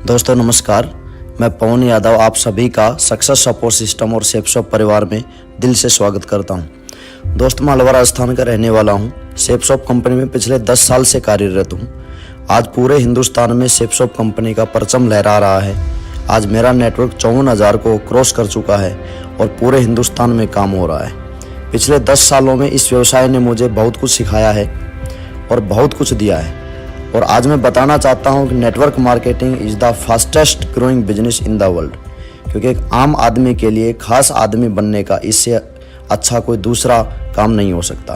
दोस्तों नमस्कार, मैं पवन यादव आप सभी का सक्सेस सपोर्ट सिस्टम और सेपशॉप परिवार में दिल से स्वागत करता हूं। दोस्त मैं अलवर राजस्थान का रहने वाला हूं। सेपशॉप कंपनी में पिछले 10 साल से कार्यरत हूं। आज पूरे हिंदुस्तान में सेपशॉप कंपनी का परचम लहरा रहा है। आज मेरा नेटवर्क 54,000 को क्रॉस कर चुका है और पूरे हिंदुस्तान में काम हो रहा है। पिछले 10 सालों में इस व्यवसाय ने मुझे बहुत कुछ सिखाया है और बहुत कुछ दिया है। और आज मैं बताना चाहता हूं कि network marketing is the fastest growing business in the world, क्योंकि एक आम आदमी के लिए खास आदमी बनने का इससे अच्छा कोई दूसरा काम नहीं हो सकता।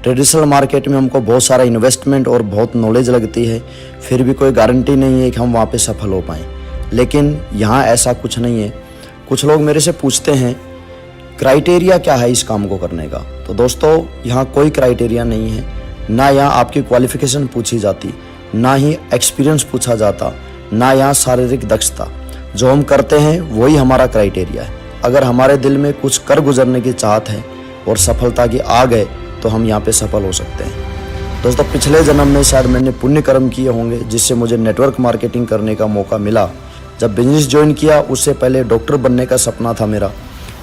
ट्रेडिशनल मार्केट में हमको बहुत सारा इन्वेस्टमेंट और बहुत नॉलेज लगती है, फिर भी कोई गारंटी नहीं है कि हम वहाँ पे सफल हो पाएँ। लेकिन यहाँ ऐसा कुछ नहीं है। कुछ लोग मेरे से पूछते हैं क्राइटेरिया क्या है इस काम को करने का। तो दोस्तों यहाँ कोई क्राइटेरिया नहीं है। ना यहाँ आपकी क्वालिफिकेशन पूछी जाती, ना ही एक्सपीरियंस पूछा जाता, ना यहाँ शारीरिक दक्षता। जो हम करते हैं वही हमारा क्राइटेरिया है। अगर हमारे दिल में कुछ कर गुजरने की चाहत है और सफलता की आग है तो हम यहाँ पे सफल हो सकते हैं। दोस्तों पिछले जन्म में शायद मैंने पुण्य कर्म किए होंगे जिससे मुझे नेटवर्क मार्केटिंग करने का मौका मिला। जब बिजनेस ज्वाइन किया उससे पहले डॉक्टर बनने का सपना था मेरा,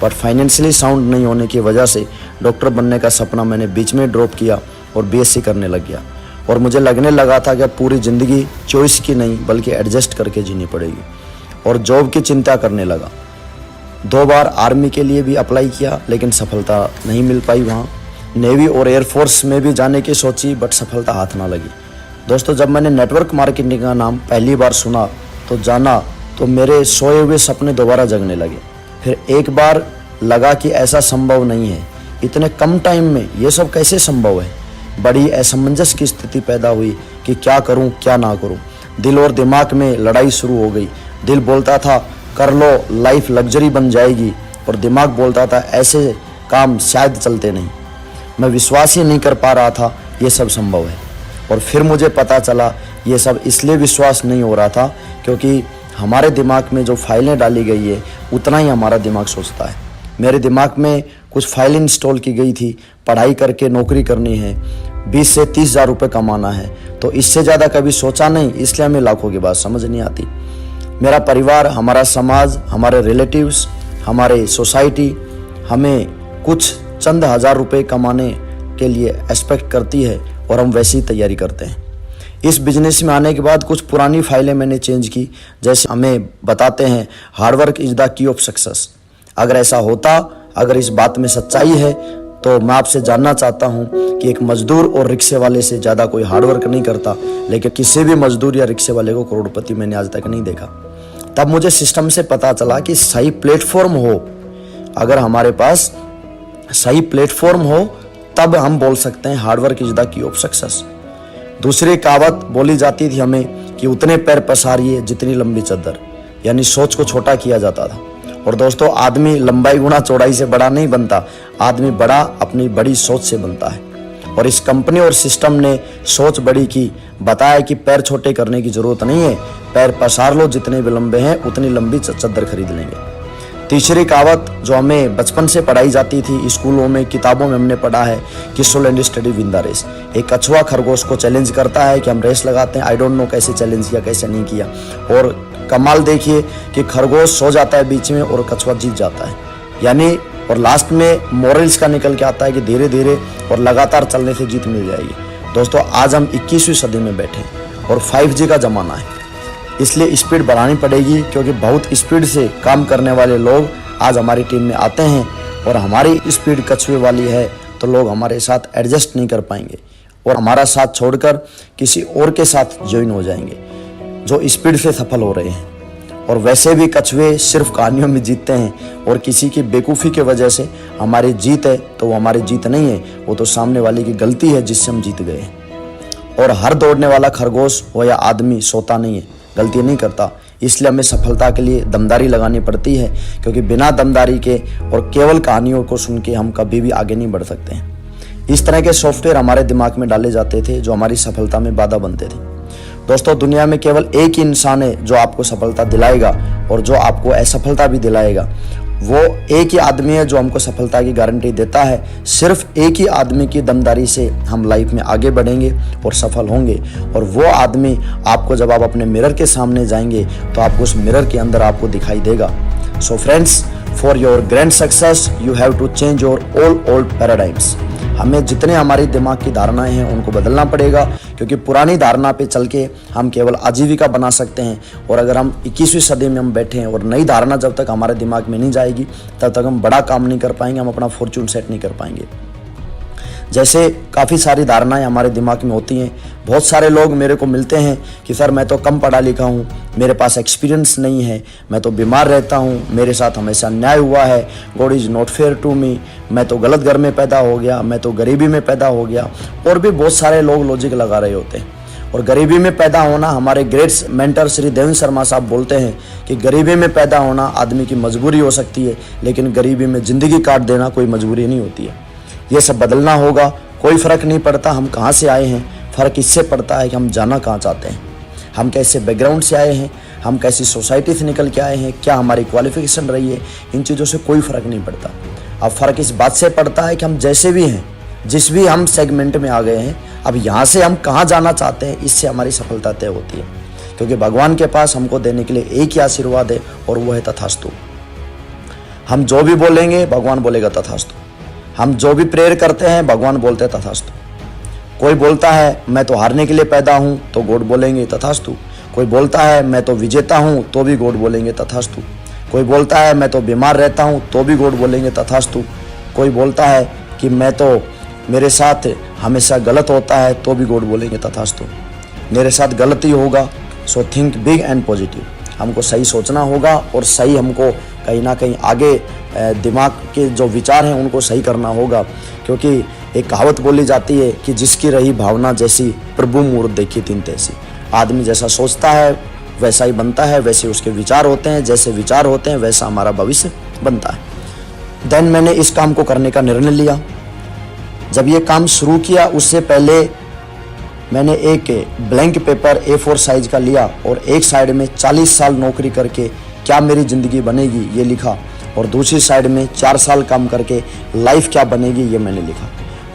बट फाइनेंशियली साउंड नहीं होने की वजह से डॉक्टर बनने का सपना मैंने बीच में ड्रॉप किया और बीएससी करने लग गया। और मुझे लगने लगा था कि अब पूरी ज़िंदगी चॉइस की नहीं बल्कि एडजस्ट करके जीनी पड़ेगी, और जॉब की चिंता करने लगा। 2 बार आर्मी के लिए भी अप्लाई किया लेकिन सफलता नहीं मिल पाई। वहाँ नेवी और एयरफोर्स में भी जाने की सोची बट सफलता हाथ ना लगी। दोस्तों जब मैंने नेटवर्क मार्केटिंग का नाम पहली बार सुना तो जाना तो मेरे सोए हुए सपने दोबारा जगने लगे। फिर एक बार लगा कि ऐसा संभव नहीं है, इतने कम टाइम में ये सब कैसे संभव है। बड़ी असमंजस की स्थिति पैदा हुई कि क्या करूं क्या ना करूं। दिल और दिमाग में लड़ाई शुरू हो गई। दिल बोलता था कर लो, लाइफ लग्जरी बन जाएगी, और दिमाग बोलता था ऐसे काम शायद चलते नहीं। मैं विश्वास ही नहीं कर पा रहा था ये सब संभव है। और फिर मुझे पता चला ये सब इसलिए विश्वास नहीं हो रहा था क्योंकि हमारे दिमाग में जो फाइलें डाली गई है उतना ही हमारा दिमाग सोचता है। मेरे दिमाग में कुछ फाइल इंस्टॉल की गई थी, पढ़ाई करके नौकरी करनी है, 20 से 30,000 रुपये कमाना है, तो इससे ज़्यादा कभी सोचा नहीं, इसलिए हमें लाखों की बात समझ नहीं आती। मेरा परिवार, हमारा समाज, हमारे रिलेटिव्स, हमारे सोसाइटी हमें कुछ चंद हज़ार रुपये कमाने के लिए एक्सपेक्ट करती है और हम वैसी तैयारी करते हैं। इस बिजनेस में आने के बाद कुछ पुरानी फाइलें मैंने चेंज की। जैसे हमें बताते हैं hard work is the key of success. अगर ऐसा होता, अगर इस बात में सच्चाई है तो मैं आपसे जानना चाहता हूं कि एक मजदूर और रिक्शे वाले से ज़्यादा कोई हार्डवर्क नहीं करता, लेकिन किसी भी मजदूर या रिक्शे वाले को करोड़पति मैंने आज तक नहीं देखा। तब मुझे सिस्टम से पता चला कि सही प्लेटफॉर्म हो, अगर हमारे पास सही प्लेटफॉर्म हो तब हम बोल सकते हैं hard work is the key of success. दूसरी कहावत बोली जाती थी हमें कि उतने पैर पसारिए जितनी लंबी चद्दर, यानी सोच को छोटा किया जाता था। और दोस्तों आदमी लंबाई गुना चौड़ाई से बड़ा नहीं बनता, आदमी बड़ा अपनी बड़ी सोच से बनता है। और इस कंपनी और सिस्टम ने सोच बड़ी की, बताया कि पैर छोटे करने की जरूरत नहीं है, पैर पसार लो, जितने भी लंबे हैं उतनी लंबी चद्दर खरीद लेंगे। तीसरी कहावत जो हमें बचपन से पढ़ाई जाती थी, स्कूलों में किताबों में हमने पढ़ा है कि slow and study win the race. एक कछुआ खरगोश को चैलेंज करता है कि हम रेस लगाते हैं, आई डोंट नो कैसे चैलेंज किया कैसे नहीं किया, और कमाल देखिए कि खरगोश सो जाता है बीच में और कछुआ जीत जाता है। यानी और लास्ट में मोरल्स का निकल के आता है कि धीरे धीरे और लगातार चलने से जीत मिल जाएगी। दोस्तों आज हम 21वीं सदी में बैठे और 5G का ज़माना है, इसलिए स्पीड बढ़ानी पड़ेगी, क्योंकि बहुत स्पीड से काम करने वाले लोग आज हमारी टीम में आते हैं और हमारी स्पीड कछुए वाली है तो लोग हमारे साथ एडजस्ट नहीं कर पाएंगे और हमारा साथ छोड़कर किसी और के साथ ज्वाइन हो जाएंगे जो स्पीड से सफल हो रहे हैं। और वैसे भी कछुए सिर्फ कहानियों में जीतते हैं और किसी की बेवकूफ़ी की वजह से हमारी जीत है तो वो हमारी जीत नहीं है, वो तो सामने वाले की गलती है जिससे हम जीत गए हैं। और हर दौड़ने वाला खरगोश हो या आदमी सोता नहीं है, गलती नहीं करता। इसलिए हमें सफलता के लिए दमदारी लगानी पड़ती है, क्योंकि बिना दमदारी के और केवल कहानियों को सुन के हम कभी भी आगे नहीं बढ़ सकते हैं। इस तरह के सॉफ्टवेयर हमारे दिमाग में डाले जाते थे जो हमारी सफलता में बाधा बनते थे। दोस्तों दुनिया में केवल एक ही इंसान है जो आपको सफलता दिलाएगा और जो आपको असफलता भी दिलाएगा, वो एक ही आदमी है जो हमको सफलता की गारंटी देता है। सिर्फ एक ही आदमी की दमदारी से हम लाइफ में आगे बढ़ेंगे और सफल होंगे। और वो आदमी आपको जब आप अपने मिरर के सामने जाएंगे तो आपको उस मिरर के अंदर आपको दिखाई देगा। So friends, for your grand success you have to change your all old paradigms. हमें जितने हमारी दिमाग की धारणाएं हैं उनको बदलना पड़ेगा, क्योंकि पुरानी धारणा पे चल के हम केवल आजीविका बना सकते हैं। और अगर हम 21वीं सदी में हम बैठे हैं और नई धारणा जब तक हमारे दिमाग में नहीं जाएगी तब तक हम बड़ा काम नहीं कर पाएंगे, हम अपना फॉर्चून सेट नहीं कर पाएंगे। जैसे काफ़ी सारी धारणाएं हमारे दिमाग में होती हैं। बहुत सारे लोग मेरे को मिलते हैं कि सर मैं तो कम पढ़ा लिखा हूँ, मेरे पास एक्सपीरियंस नहीं है, मैं तो बीमार रहता हूँ, मेरे साथ हमेशा अन्याय हुआ है, God is not fair to me, मैं तो गलत घर में पैदा हो गया, मैं तो गरीबी में पैदा हो गया। और भी बहुत सारे लोग लॉजिक लगा रहे होते हैं। और गरीबी में पैदा होना, हमारे ग्रेट मेंटर श्री देवेंद्र शर्मा साहब बोलते हैं कि गरीबी में पैदा होना आदमी की मजबूरी हो सकती है, लेकिन गरीबी में ज़िंदगी काट देना कोई मजबूरी नहीं होती है। ये सब बदलना होगा। कोई फ़र्क नहीं पड़ता हम कहाँ से आए हैं, फ़र्क इससे पड़ता है कि हम जाना कहाँ चाहते हैं, हम कैसे बैकग्राउंड से आए हैं, हम कैसी सोसाइटी से निकल के आए हैं, क्या हमारी क्वालिफिकेशन रही है। इन चीज़ों से कोई फ़र्क नहीं पड़ता। अब फ़र्क इस बात से पड़ता है कि हम जैसे भी हैं, जिस भी हम सेगमेंट में आ गए हैं, अब यहाँ से हम कहाँ जाना चाहते हैं, इससे हमारी सफलता तय होती है। क्योंकि भगवान के पास हमको देने के लिए एक ही आशीर्वाद है और वो है तथास्तु। हम जो भी बोलेंगे भगवान बोलेगा तथास्तु। हम जो भी प्रेयर करते हैं भगवान बोलते हैं तथास्तु। कोई बोलता है मैं तो हारने के लिए पैदा हूँ तो गॉड बोलेंगे तथास्तु। कोई बोलता है मैं तो विजेता हूँ तो भी गॉड बोलेंगे तथास्तु। कोई बोलता है मैं तो बीमार रहता हूँ तो भी गॉड बोलेंगे तथास्तु। कोई बोलता है कि मैं तो मेरे साथ हमेशा गलत होता है तो भी गॉड बोलेंगे तथास्तु। मेरे साथ गलती होगा, so think big and positive. हमको सही सोचना होगा और सही हमको कहीं ना कहीं आगे दिमाग के जो विचार हैं उनको सही करना होगा। क्योंकि एक कहावत बोली जाती है कि जिसकी रही भावना जैसी प्रभु मूर्त देखी तीन तैसी। आदमी जैसा सोचता है वैसा ही बनता है, वैसे उसके विचार होते हैं, जैसे विचार होते हैं वैसा हमारा भविष्य बनता है। देन मैंने इस काम को करने का निर्णय लिया। जब ये काम शुरू किया उससे पहले मैंने एक ब्लैंक पेपर A4 साइज का लिया और एक साइड में 40 साल नौकरी करके क्या मेरी ज़िंदगी बनेगी ये लिखा, और दूसरी साइड में 4 साल काम करके लाइफ क्या बनेगी ये मैंने लिखा।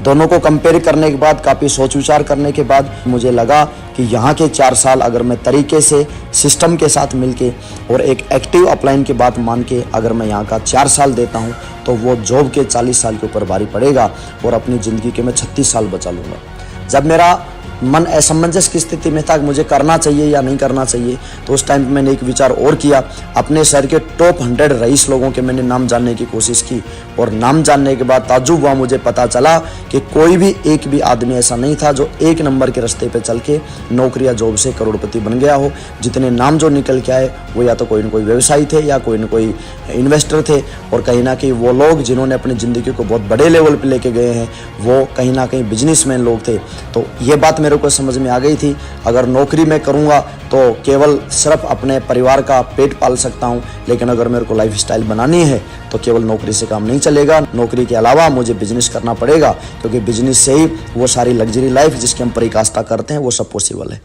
दोनों को कंपेयर करने के बाद, काफ़ी सोच विचार करने के बाद मुझे लगा कि यहाँ के 4 साल अगर मैं तरीके से सिस्टम के साथ मिलके और एक एक्टिव अपलाइन की बात मान के अगर मैं यहाँ का 4 साल देता हूँ तो वो जॉब के 40 साल के ऊपर भारी पड़ेगा और अपनी ज़िंदगी के मैं 36 साल बचा लूँगा। जब मेरा मन असमंजस की स्थिति में था कि मुझे करना चाहिए या नहीं करना चाहिए, तो उस टाइम पे मैंने एक विचार और किया। अपने शहर के टॉप 100 रईस लोगों के मैंने नाम जानने की कोशिश की और नाम जानने के बाद ताज्जुब हुआ, मुझे पता चला कि कोई भी एक भी आदमी ऐसा नहीं था जो 1 नंबर के रास्ते पे चल के नौकरी या जॉब से करोड़पति बन गया हो। जितने नाम जो निकल के आए वो या तो कोई न कोई व्यवसायी थे या कोई न कोई इन्वेस्टर थे, और कहीं ना कहीं वो लोग जिन्होंने अपनी ज़िंदगी को बहुत बड़े लेवल पर लेके गए हैं वो कहीं ना कहीं बिजनेसमैन लोग थे। तो ये बात मेरे को समझ में आ गई थी, अगर नौकरी मैं करूँगा तो केवल सिर्फ अपने परिवार का पेट पाल सकता हूँ, लेकिन अगर मेरे को लाइफ स्टाइल बनानी है तो केवल नौकरी से काम नहीं चलेगा। नौकरी के अलावा मुझे बिजनेस करना पड़ेगा, क्योंकि बिजनेस से ही वो सारी लग्जरी लाइफ जिसकी हम परिकाष्ठा करते हैं वो सब पॉसिबल है।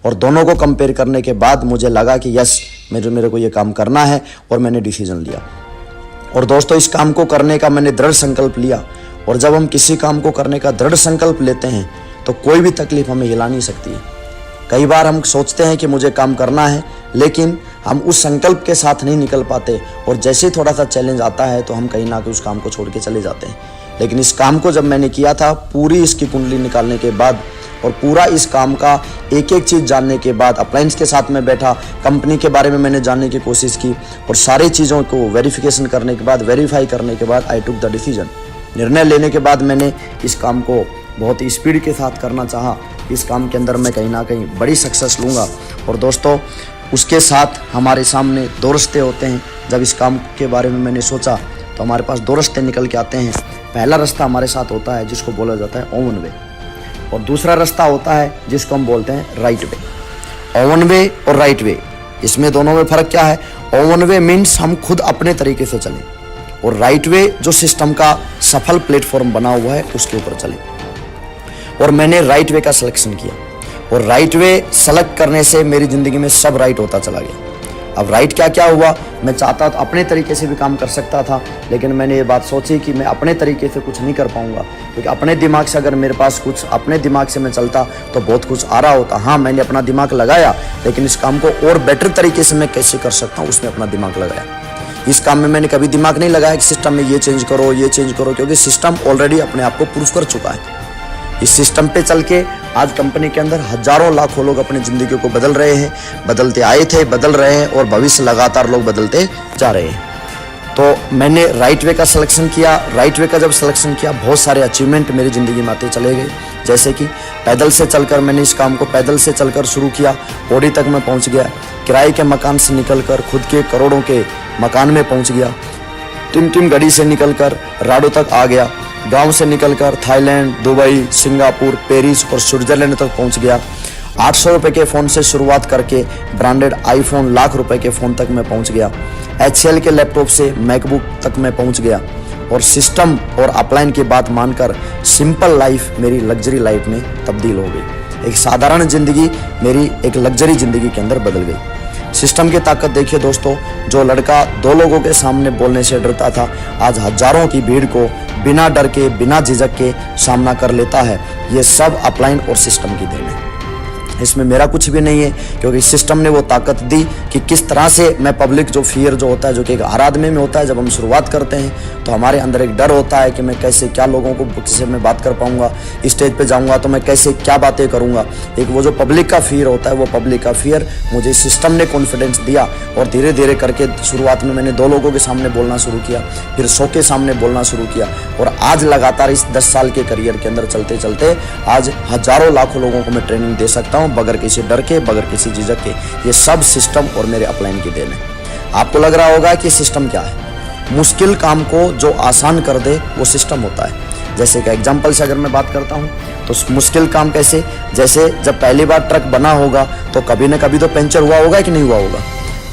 और दोनों को कंपेयर करने के बाद मुझे लगा कि यस मेरे को ये काम करना है, और मैंने डिसीजन लिया। और दोस्तों, इस काम को करने का मैंने दृढ़ संकल्प लिया। और जब हम किसी काम को करने का दृढ़ संकल्प लेते हैं तो कोई भी तकलीफ हमें हिला नहीं सकती है। कई बार हम सोचते हैं कि मुझे काम करना है, लेकिन हम उस संकल्प के साथ नहीं निकल पाते, और जैसे ही थोड़ा सा चैलेंज आता है तो हम कहीं ना कहीं उस काम को छोड़ के चले जाते हैं। लेकिन इस काम को जब मैंने किया था, पूरी इसकी कुंडली निकालने के बाद और पूरा इस काम का एक एक चीज़ जानने के बाद, अप्लायंस के साथ में बैठा, कंपनी के बारे में मैंने जानने की कोशिश की, और सारी चीज़ों को वेरिफिकेशन करने के बाद, वेरीफाई करने के बाद आई टुक द डिसीजन। निर्णय लेने के बाद मैंने इस काम को बहुत ही स्पीड के साथ करना चाहा। इस काम के अंदर मैं कहीं ना कहीं बड़ी सक्सेस लूँगा। और दोस्तों, उसके साथ हमारे सामने 2 रास्ते होते हैं। जब इस काम के बारे में मैंने सोचा तो हमारे पास 2 रास्ते निकल के आते हैं। पहला रास्ता हमारे साथ होता है जिसको बोला जाता है ओवन वे, और दूसरा रास्ता होता है जिसको हम बोलते हैं राइट वे। ओवन वे और राइट वे, इसमें दोनों में फ़र्क क्या है? ओवन वे मीन्स हम खुद अपने तरीके से चलें, और राइट वे जो सिस्टम का सफल प्लेटफॉर्म बना हुआ है उसके ऊपर चलें। और मैंने राइट वे का सिलेक्शन किया, और राइट वे सेलेक्ट करने से मेरी ज़िंदगी में सब राइट होता चला गया। अब राइट क्या क्या हुआ, मैं चाहता तो अपने तरीके से भी काम कर सकता था, लेकिन मैंने ये बात सोची कि मैं अपने तरीके से कुछ नहीं कर पाऊंगा, क्योंकि अपने दिमाग से अगर मेरे पास कुछ अपने दिमाग से मैं चलता तो बहुत कुछ आ रहा होता। हाँ, मैंने अपना दिमाग लगाया, लेकिन इस काम को और बेटर तरीके से मैं कैसे कर सकता हूँ उसमें अपना दिमाग लगाया। इस काम में मैंने कभी दिमाग नहीं लगाया कि सिस्टम में ये चेंज करो, ये चेंज करो, क्योंकि सिस्टम ऑलरेडी अपने आप को प्रूफ कर चुका है। इस सिस्टम पे चल के आज कंपनी के अंदर हजारों लाखों लोग अपनी जिंदगी को बदल रहे हैं, बदलते आए थे, बदल रहे हैं, और भविष्य लगातार लोग बदलते जा रहे हैं। तो मैंने राइट वे का सिलेक्शन किया। राइट वे का जब सिलेक्शन किया, बहुत सारे अचीवमेंट मेरी ज़िंदगी में आते चले गए। जैसे कि पैदल से चलकर, मैंने इस काम को पैदल से चलकर शुरू किया, पौड़ी तक मैं पहुंच गया। किराए के मकान से निकलकर खुद के करोड़ों के मकान में पहुंच गया। टिम गढ़ी से निकलकर राडो तक आ गया। गांव से निकलकर थाईलैंड, दुबई, सिंगापुर, पेरिस और स्विट्जरलैंड तक पहुंच गया। 800 रुपये के फ़ोन से शुरुआत करके ब्रांडेड आईफोन लाख रुपए के फ़ोन तक मैं पहुंच गया। HCL के लैपटॉप से मैकबुक तक मैं पहुंच गया, और सिस्टम और अपलाइन की बात मानकर सिंपल लाइफ मेरी लग्जरी लाइफ में तब्दील हो गई। एक साधारण ज़िंदगी मेरी एक लग्जरी ज़िंदगी के अंदर बदल गई। सिस्टम की ताकत देखिए दोस्तों, जो लड़का 2 लोगों के सामने बोलने से डरता था, आज हजारों की भीड़ को बिना डर के, बिना झिझक के सामना कर लेता है। ये सब अपलाइन और सिस्टम की देन है। इसमें मेरा कुछ भी नहीं है, क्योंकि सिस्टम ने वो ताकत दी कि किस तरह से मैं पब्लिक जो फियर जो होता है, जो कि एक हर आदमी में होता है, जब हम शुरुआत करते हैं तो हमारे अंदर एक डर होता है कि मैं कैसे क्या लोगों को किसी मैं बात कर पाऊंगा, स्टेज पे जाऊंगा तो मैं कैसे क्या बातें करूंगा। एक वो जो पब्लिक का फियर होता है, वो पब्लिक का फियर मुझे सिस्टम ने कॉन्फिडेंस दिया, और धीरे धीरे करके शुरुआत में मैंने 2 लोगों के सामने बोलना शुरू किया, फिर 100 के सामने बोलना शुरू किया, और आज लगातार इस 10 साल के करियर के अंदर चलते चलते आज हजारों लाखों लोगों को मैं ट्रेनिंग दे सकता हूँ बगैर किसी डर के, बगैर किसी झिझक के। ये सब सिस्टम और मेरे अपलाइन की देन है। आपको लग रहा होगा कि सिस्टम क्या है। मुश्किल काम को जो आसान कर दे वो सिस्टम होता है। जैसे कि एग्जांपल से अगर मैं बात करता हूँ तो मुश्किल काम कैसे, जैसे जब पहली बार ट्रक बना होगा तो कभी ना कभी तो पंचर हुआ होगा कि नहीं हुआ होगा।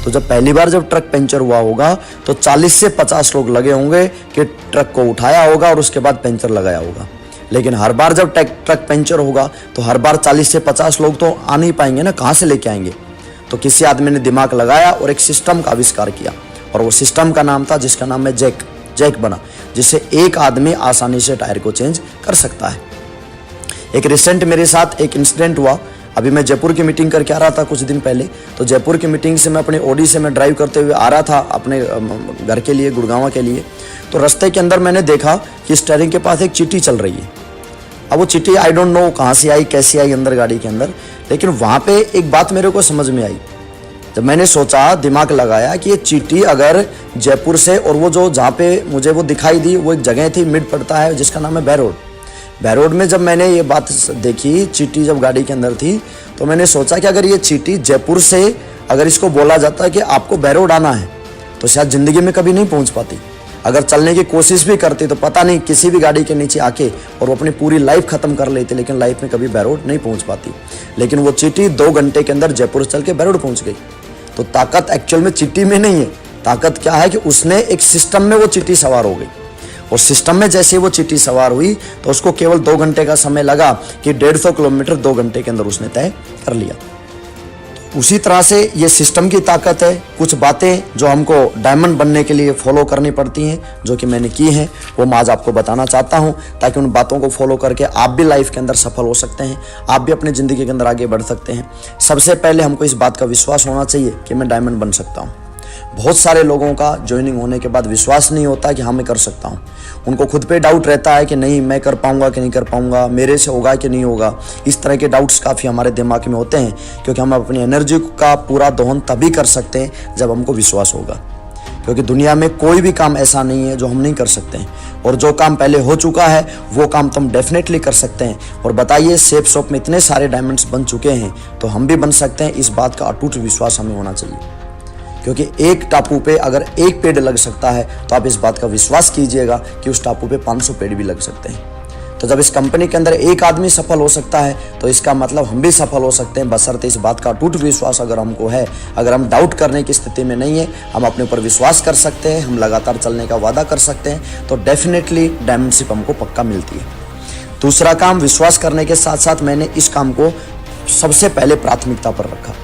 तो जब पहली बार जब ट्रक पंचर हुआ होगा तो 40 से 50 लोग लगे होंगे कि ट्रक को उठाया होगा और उसके बाद पंचर लगाया होगा। लेकिन हर बार जब ट्रक पंचर होगा तो हर बार 40 से 50 लोग तो आ नहीं पाएंगे ना, कहाँ से लेके आएंगे। तो किसी आदमी ने दिमाग लगाया और एक सिस्टम का आविष्कार किया, और वो सिस्टम का नाम था, जिसका नाम है जैक बना, जिससे एक आदमी आसानी से टायर को चेंज कर सकता है। एक रिसेंट मेरे साथ एक इंसिडेंट हुआ। अभी मैं जयपुर की मीटिंग करके आ रहा था कुछ दिन पहले। तो जयपुर की मीटिंग से मैं अपने ओडी से मैं ड्राइव करते हुए आ रहा था अपने घर के लिए, गुड़गांव के लिए। तो रास्ते के अंदर मैंने देखा कि स्टीयरिंग के पास एक चींटी चल रही है। अब वो चींटी आई डोंट नो कहाँ से आई, कैसे आई अंदर गाड़ी के अंदर, लेकिन वहाँ पे एक बात मेरे को समझ में आई। जब मैंने सोचा, दिमाग लगाया कि ये चींटी अगर जयपुर से, और वो जो जहाँ पे मुझे वो दिखाई दी वो एक जगह थी, मिड पड़ता है, जिसका नाम है बैरोड में जब मैंने ये बात देखी, चींटी जब गाड़ी के अंदर थी, तो मैंने सोचा कि अगर ये चींटी जयपुर से अगर इसको बोला जाता है कि आपको बैरोड आना है, तो शायद ज़िंदगी में कभी नहीं पहुंच पाती। अगर चलने की कोशिश भी करती तो पता नहीं किसी भी गाड़ी के नीचे आके और वो अपनी पूरी लाइफ ख़त्म कर लेती, लेकिन लाइफ में कभी बैरोड नहीं पहुंच पाती। लेकिन वो चींटी 2 घंटे के अंदर जयपुर चल के बैरोड पहुँच गई। तो ताकत एक्चुअल में चींटी में नहीं है, ताकत क्या है कि उसने एक सिस्टम में वो चींटी सवार हो गई, और सिस्टम में जैसे वो चींटी सवार हुई तो उसको केवल 2 घंटे का समय लगा कि 150 किलोमीटर 2 घंटे के अंदर उसने तय कर लिया। उसी तरह से ये सिस्टम की ताकत है। कुछ बातें जो हमको डायमंड बनने के लिए फॉलो करनी पड़ती हैं, जो कि मैंने की हैं, वो मैं आज आपको बताना चाहता हूं, ताकि उन बातों को फॉलो करके आप भी लाइफ के अंदर सफल हो सकते हैं, आप भी अपनी ज़िंदगी के अंदर आगे बढ़ सकते हैं। सबसे पहले हमको इस बात का विश्वास होना चाहिए कि मैं डायमंड बन सकता हूँ। बहुत सारे लोगों का ज्वाइनिंग होने के बाद विश्वास नहीं होता कि हाँ मैं कर सकता हूँ। उनको खुद पे डाउट रहता है कि नहीं मैं कर पाऊंगा कि नहीं कर पाऊंगा, मेरे से होगा कि नहीं होगा। इस तरह के डाउट्स काफ़ी हमारे दिमाग में होते हैं, क्योंकि हम अपनी एनर्जी का पूरा दोहन तभी कर सकते हैं जब हमको विश्वास होगा। क्योंकि दुनिया में कोई भी काम ऐसा नहीं है जो हम नहीं कर सकते हैं, और जो काम पहले हो चुका है वो काम तो हम डेफिनेटली कर सकते हैं। और बताइए, सेफ शॉप में इतने सारे डायमंड्स बन चुके हैं, तो हम भी बन सकते हैं। इस बात का अटूट विश्वास हमें होना चाहिए, क्योंकि एक टापू पे अगर एक पेड़ लग सकता है तो आप इस बात का विश्वास कीजिएगा कि उस टापू पे 500 पेड़ भी लग सकते हैं। तो जब इस कंपनी के अंदर एक आदमी सफल हो सकता है तो इसका मतलब हम भी सफल हो सकते हैं, बशर्ते इस बात का अटूट विश्वास अगर हमको है। अगर हम डाउट करने की स्थिति में नहीं है, हम अपने ऊपर विश्वास कर सकते हैं, हम लगातार चलने का वादा कर सकते हैं, तो डेफिनेटली डायमंडशिप हमको पक्का मिलती है। दूसरा काम, विश्वास करने के साथ साथ मैंने इस काम को सबसे पहले प्राथमिकता पर रखा।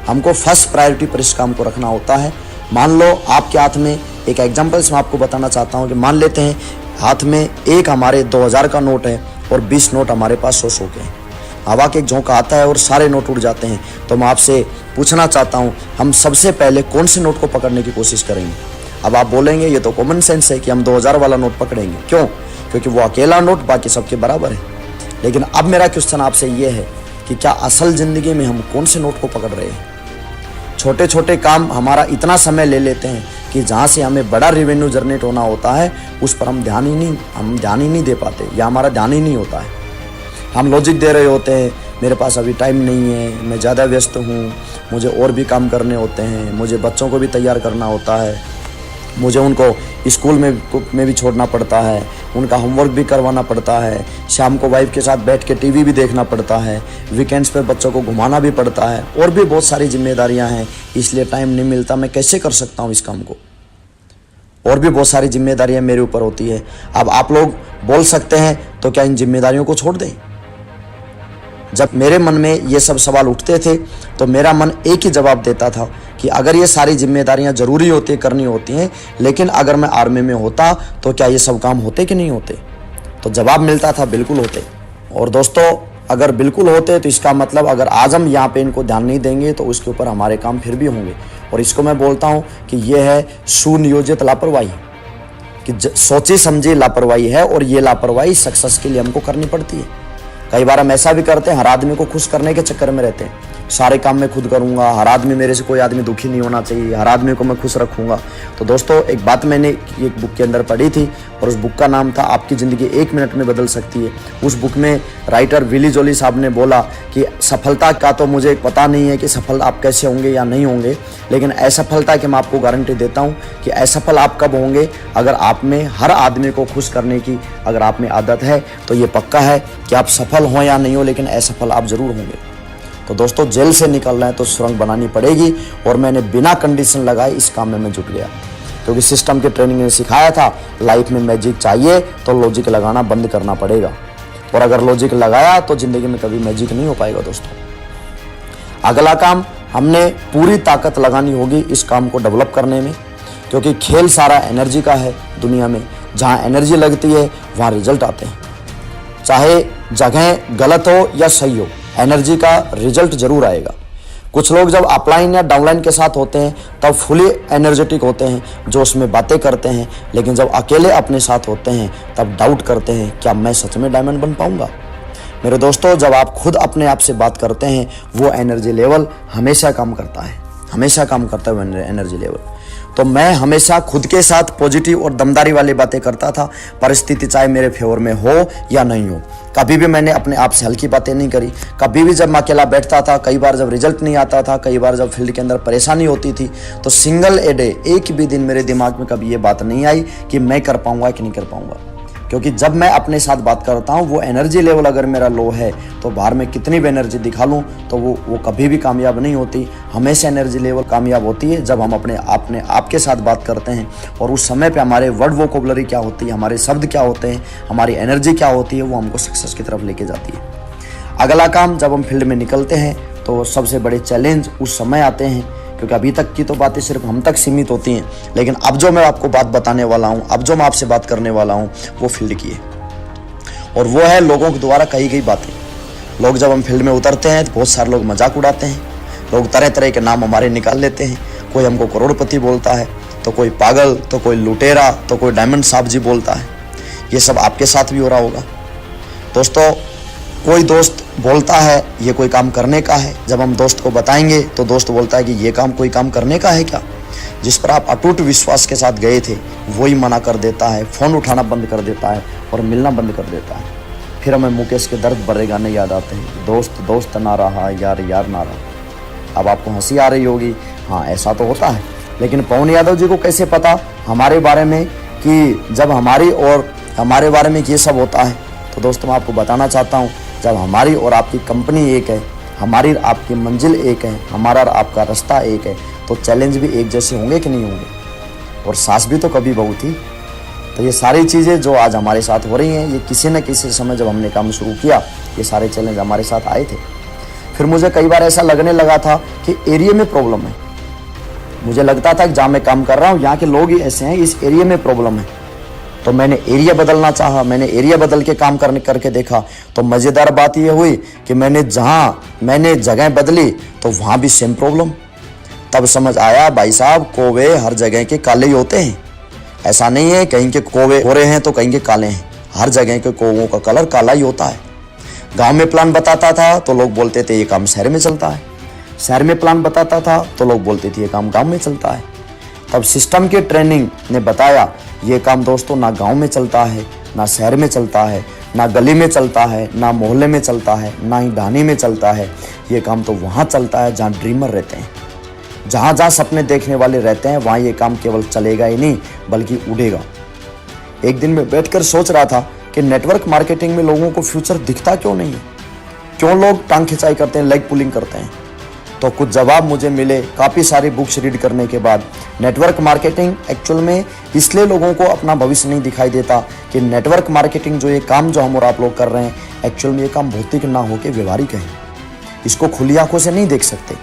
हमको फर्स्ट प्रायोरिटी पर इस काम को रखना होता है। मान लो आपके हाथ में, एक एग्जांपल से मैं आपको बताना चाहता हूँ कि मान लेते हैं हाथ में एक हमारे 2000 का नोट है और 20 नोट हमारे पास 100 के हैं। हवा के एक झोंका आता है और सारे नोट उड़ जाते हैं। तो मैं आपसे पूछना चाहता हूँ, हम सबसे पहले कौन से नोट को पकड़ने की कोशिश करेंगे? अब आप बोलेंगे ये तो कॉमन सेंस है कि हम 2000 वाला नोट पकड़ेंगे। क्यों? क्योंकि वो अकेला नोट बाकी सबके बराबर है। लेकिन अब मेरा क्वेश्चन आपसे ये है कि क्या असल ज़िंदगी में हम कौन से नोट को पकड़ रहे हैं? छोटे छोटे काम हमारा इतना समय ले लेते हैं कि जहाँ से हमें बड़ा रेवेन्यू जनरेट होना होता है उस पर हम ध्यान ही नहीं दे पाते, या हमारा ध्यान ही नहीं होता है। हम लॉजिक दे रहे होते हैं, मेरे पास अभी टाइम नहीं है, मैं ज़्यादा व्यस्त हूँ, मुझे और भी काम करने होते हैं, मुझे बच्चों को भी तैयार करना होता है, मुझे उनको स्कूल में भी छोड़ना पड़ता है, उनका होमवर्क भी करवाना पड़ता है, शाम को वाइफ के साथ बैठ के टीवी भी देखना पड़ता है, वीकेंड्स पे बच्चों को घुमाना भी पड़ता है, और भी बहुत सारी जिम्मेदारियां हैं, इसलिए टाइम नहीं मिलता। मैं कैसे कर सकता हूं इस काम को? और भी बहुत सारी जिम्मेदारियां मेरे ऊपर होती है। अब आप लोग बोल सकते हैं तो क्या इन जिम्मेदारियों को छोड़ दें? जब मेरे मन में ये सब सवाल उठते थे तो मेरा मन एक ही जवाब देता था कि अगर ये सारी जिम्मेदारियां जरूरी होती है, करनी होती हैं, लेकिन अगर मैं आर्मी में होता तो क्या ये सब काम होते कि नहीं होते? तो जवाब मिलता था बिल्कुल होते। और दोस्तों, अगर बिल्कुल होते तो इसका मतलब अगर आज हम यहाँ पे इनको ध्यान नहीं देंगे तो उसके ऊपर हमारे काम फिर भी होंगे। और इसको मैं बोलता हूँ कि ये है सुनियोजित लापरवाही, कि सोची समझी लापरवाही है, और ये लापरवाही सक्सेस के लिए हमको करनी पड़ती है। कई बार हम ऐसा भी करते हैं, हर आदमी को खुश करने के चक्कर में रहते हैं, सारे काम मैं खुद करूंगा, हर आदमी, मेरे से कोई आदमी दुखी नहीं होना चाहिए, हर आदमी को मैं खुश रखूंगा। तो दोस्तों, एक बात मैंने एक बुक के अंदर पढ़ी थी और उस बुक का नाम था आपकी ज़िंदगी 1 मिनट में बदल सकती है। उस बुक में राइटर विली जोली साहब ने बोला कि सफलता का तो मुझे पता नहीं है कि सफल आप कैसे होंगे या नहीं होंगे, लेकिन असफलता की मैं आपको गारंटी देता हूँ कि असफल आप कब होंगे? अगर आप में हर आदमी को खुश करने की अगर आप में आदत है तो ये पक्का है कि आप सफल हो या नहीं हो, लेकिन असफल आप जरूर होंगे। तो दोस्तों, जेल से निकलना है तो सुरंग बनानी पड़ेगी, और मैंने बिना कंडीशन लगाए इस काम में मैं जुट गया, क्योंकि सिस्टम की ट्रेनिंग ने सिखाया था लाइफ में मैजिक चाहिए तो लॉजिक लगाना बंद करना पड़ेगा, और अगर लॉजिक लगाया तो जिंदगी में कभी मैजिक नहीं हो पाएगा। दोस्तों, अगला काम हमने पूरी ताकत लगानी होगी इस काम को डेवलप करने में, क्योंकि खेल सारा एनर्जी का है। दुनिया में जहाँ एनर्जी लगती है वहाँ रिजल्ट आते हैं, चाहे जगह गलत हो या सही हो, एनर्जी का रिजल्ट जरूर आएगा। कुछ लोग जब अपलाइन या डाउनलाइन के साथ होते हैं तब फुली एनर्जेटिक होते हैं, जो उसमें बातें करते हैं, लेकिन जब अकेले अपने साथ होते हैं तब डाउट करते हैं, क्या मैं सच में डायमंड बन पाऊंगा? मेरे दोस्तों, जब आप खुद अपने आप से बात करते हैं वो एनर्जी लेवल हमेशा काम करता है, हमेशा काम करता है वो एनर्जी लेवल। तो मैं हमेशा खुद के साथ पॉजिटिव और दमदारी वाली बातें करता था, परिस्थिति चाहे मेरे फेवर में हो या नहीं हो। कभी भी मैंने अपने आप से हल्की बातें नहीं करी। कभी भी जब मैं अकेला बैठता था, कई बार जब रिजल्ट नहीं आता था, कई बार जब फील्ड के अंदर परेशानी होती थी, तो सिंगल ए डे, एक भी दिन मेरे दिमाग में कभी ये बात नहीं आई कि मैं कर पाऊंगा कि नहीं कर पाऊंगा। क्योंकि जब मैं अपने साथ बात करता हूँ, वो एनर्जी लेवल अगर मेरा लो है तो बाहर में कितनी भी एनर्जी दिखा लूँ तो वो कभी भी कामयाब नहीं होती। हमेशा एनर्जी लेवल कामयाब होती है जब हम अपने आप के साथ बात करते हैं, और उस समय पे हमारे वर्ड वोकेबुलरी क्या होती है, हमारे शब्द क्या होते हैं, हमारी एनर्जी क्या होती है, वो हमको सक्सेस की तरफ लेके जाती है। अगला काम, जब हम फील्ड में निकलते हैं तो सबसे बड़े चैलेंज उस समय आते हैं, क्योंकि अभी तक की तो बातें सिर्फ हम तक सीमित होती हैं, लेकिन अब जो मैं आपको बात बताने वाला हूँ, अब जो मैं आपसे बात करने वाला हूँ, वो फील्ड की है, और वो है लोगों के द्वारा कही गई बातें। लोग जब हम फील्ड में उतरते हैं तो बहुत सारे लोग मजाक उड़ाते हैं, लोग तरह तरह के नाम हमारे निकाल लेते हैं। कोई हमको करोड़पति बोलता है, तो कोई पागल, तो कोई लुटेरा, तो कोई डायमंड साहब जी बोलता है। ये सब आपके साथ भी हो रहा होगा। दोस्तों, कोई दोस्त बोलता है ये कोई काम करने का है, जब हम दोस्त को बताएंगे तो दोस्त बोलता है कि ये काम कोई काम करने का है क्या? जिस पर आप अटूट विश्वास के साथ गए थे वही मना कर देता है, फ़ोन उठाना बंद कर देता है और मिलना बंद कर देता है। फिर हमें मुकेश के दर्द भरे गाने याद आते हैं, दोस्त दोस्त ना रहा, यार यार ना रहा। अब आपको हंसी आ रही होगी, हाँ ऐसा तो होता है, लेकिन पवन यादव जी को कैसे पता हमारे बारे में कि जब हमारे बारे में ये सब होता है? तो दोस्तों, मैं आपको बताना चाहता हूँ, जब हमारी और आपकी कंपनी एक है, हमारी आपकी मंजिल एक है, हमारा और आपका रास्ता एक है, तो चैलेंज भी एक जैसे होंगे कि नहीं होंगे? और सास भी तो कभी बहू थी। तो ये सारी चीज़ें जो आज हमारे साथ हो रही हैं, ये किसी न किसी समय जब हमने काम शुरू किया, ये सारे चैलेंज हमारे साथ आए थे। फिर मुझे कई बार ऐसा लगने लगा था कि एरिया में प्रॉब्लम है। मुझे लगता था कि जहाँ मैं काम कर रहा हूँ यहाँ के लोग ही ऐसे हैं, इस एरिया में प्रॉब्लम है। तो मैंने एरिया बदलना चाहा, मैंने एरिया बदल के काम करके देखा। तो मज़ेदार बात यह हुई कि मैंने जगह बदली तो वहाँ भी सेम प्रॉब्लम। तब समझ आया भाई साहब, कौवे हर जगह के काले ही होते हैं। ऐसा नहीं है कहीं के कौवे गोरे हैं तो कहीं के काले हैं, हर जगह के कौवों का कलर काला ही होता है। गांव में प्लान बताता था तो लोग बोलते थे ये काम शहर में चलता है, शहर में प्लान बताता था तो लोग बोलते थे ये काम गांव में चलता है। तब सिस्टम की ट्रेनिंग ने बताया ये काम दोस्तों ना गांव में चलता है, ना शहर में चलता है, ना गली में चलता है, ना मोहल्ले में चलता है, ना ही ढानी में चलता है। ये काम तो वहाँ चलता है जहाँ ड्रीमर रहते हैं, जहाँ जहाँ सपने देखने वाले रहते हैं, वहाँ ये काम केवल चलेगा ही नहीं बल्कि उड़ेगा। एक दिन मैं बैठकर सोच रहा था कि नेटवर्क मार्केटिंग में लोगों को फ्यूचर दिखता क्यों नहीं है, क्यों लोग टांग खिंचाई करते हैं, लेग पुलिंग करते हैं। तो कुछ जवाब मुझे मिले काफ़ी सारी बुक्स रीड करने के बाद। नेटवर्क मार्केटिंग एक्चुअल में इसलिए लोगों को अपना भविष्य नहीं दिखाई देता कि नेटवर्क मार्केटिंग जो ये काम जो हम और आप लोग कर रहे हैं, एक्चुअल में ये काम भौतिक ना हो के व्यवहारिक है। इसको खुली आंखों से नहीं देख सकते,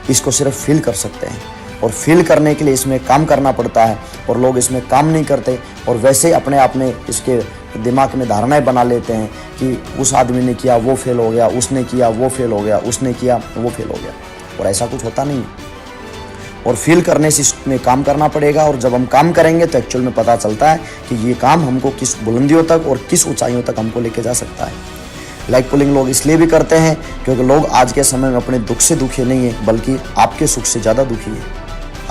इसको सिर्फ फील कर सकते हैं। और फील करने के लिए इसमें काम करना पड़ता है और लोग इसमें काम नहीं करते और वैसे ही अपने आप में इसके दिमाग में धारणाएं बना लेते हैं कि उस आदमी ने किया वो फेल हो गया, उसने किया वो फेल हो गया, उसने किया वो फेल हो गया। और ऐसा कुछ होता नहीं है। और फील करने से इसमें काम करना पड़ेगा और जब हम काम करेंगे तो एक्चुअल में पता चलता है कि ये काम हमको किस बुलंदियों तक और किस ऊंचाइयों तक हमको लेके जा सकता है। लाइक पुलिंग लोग इसलिए भी करते हैं क्योंकि लोग आज के समय में अपने दुख से दुखी नहीं है बल्कि आपके सुख से ज़्यादा दुखी है।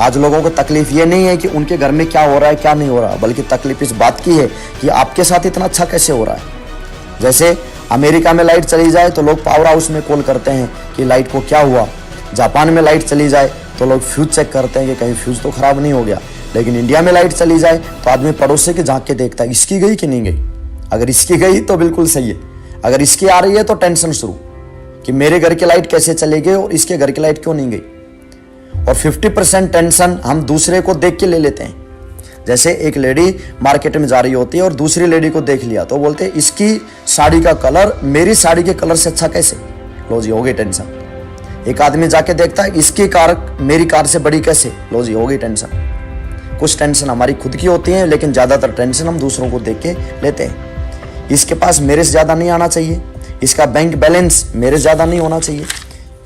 आज लोगों को तकलीफ ये नहीं है कि उनके घर में क्या हो रहा है क्या नहीं हो रहा, बल्कि तकलीफ इस बात की है कि आपके साथ इतना अच्छा कैसे हो रहा है। जैसे अमेरिका में लाइट चली जाए तो लोग पावर हाउस में कॉल करते हैं कि लाइट को क्या हुआ। जापान में लाइट चली जाए तो लोग फ्यूज चेक करते हैं कि कहीं फ्यूज तो खराब नहीं हो गया। लेकिन इंडिया में लाइट चली जाए तो आदमी पड़ोसी के झांक के देखता है इसकी गई कि नहीं गई। अगर इसकी गई तो बिल्कुल सही है, अगर इसकी आ रही है तो टेंशन शुरू कि मेरे घर की लाइट कैसे चलेगी और इसके घर की लाइट क्यों नहीं गई। और 50% टेंशन हम दूसरे को देख के ले लेते हैं। जैसे एक लेडी मार्केट में जा रही होती है और दूसरी लेडी को देख लिया तो बोलते हैं इसकी साड़ी का कलर मेरी साड़ी के कलर से अच्छा कैसे। लो जी हो गई टेंशन। एक आदमी जाके देखता है इसकी कार मेरी कार से बड़ी कैसे। लो जी हो गई टेंशन। कुछ टेंशन हमारी खुद की होती है लेकिन ज़्यादातर टेंशन हम दूसरों को देख के लेते हैं। इसके पास मेरे से ज़्यादा नहीं आना चाहिए, इसका बैंक बैलेंस मेरे से ज़्यादा नहीं होना चाहिए।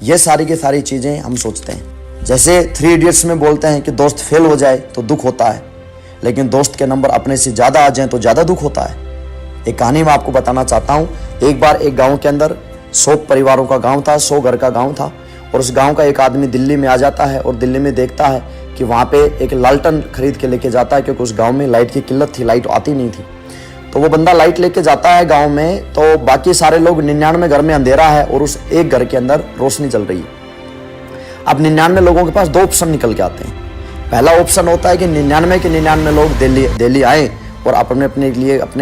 ये सारी की सारी चीज़ें हम सोचते हैं। जैसे 3 इडियट्स में बोलते हैं कि दोस्त फेल हो जाए तो दुख होता है, लेकिन दोस्त के नंबर अपने से ज़्यादा आ जाएं तो ज़्यादा दुख होता है। एक कहानी मैं आपको बताना चाहता हूँ। एक बार एक गांव के अंदर 100 परिवारों का गांव था, 100 घर का गांव था। और उस गांव का एक आदमी दिल्ली में आ जाता है और दिल्ली में देखता है कि वहाँ पे एक लालटन खरीद के लेके जाता है क्योंकि उस गाँव में लाइट की किल्लत थी, लाइट आती नहीं थी। तो वो बंदा लाइट लेके जाता है गाँव में, तो बाकी सारे लोग 99 घर में अंधेरा है और उस एक घर के अंदर रोशनी चल रही है। अब 99 लोगों के पास 2 ऑप्शन निकल के आते हैं। पहला ऑप्शन होता है कि 99 के 99 लोग दिल्ली आए और अपने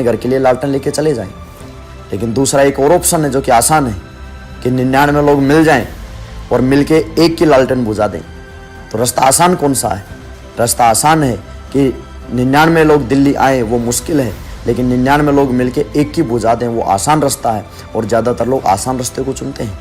घर के लिए लालटेन लेके चले जाएं। लेकिन दूसरा एक और ऑप्शन है जो कि आसान है कि 99 लोग मिल जाएं और मिलके एक की लालटेन बुझा दें। तो रास्ता आसान कौन सा है? रास्ता आसान है कि 99 लोग दिल्ली आए वो मुश्किल है, लेकिन 99 लोग मिलके एक की बुझा दें वो आसान रास्ता है। और ज़्यादातर लोग आसान रास्ते को चुनते हैं।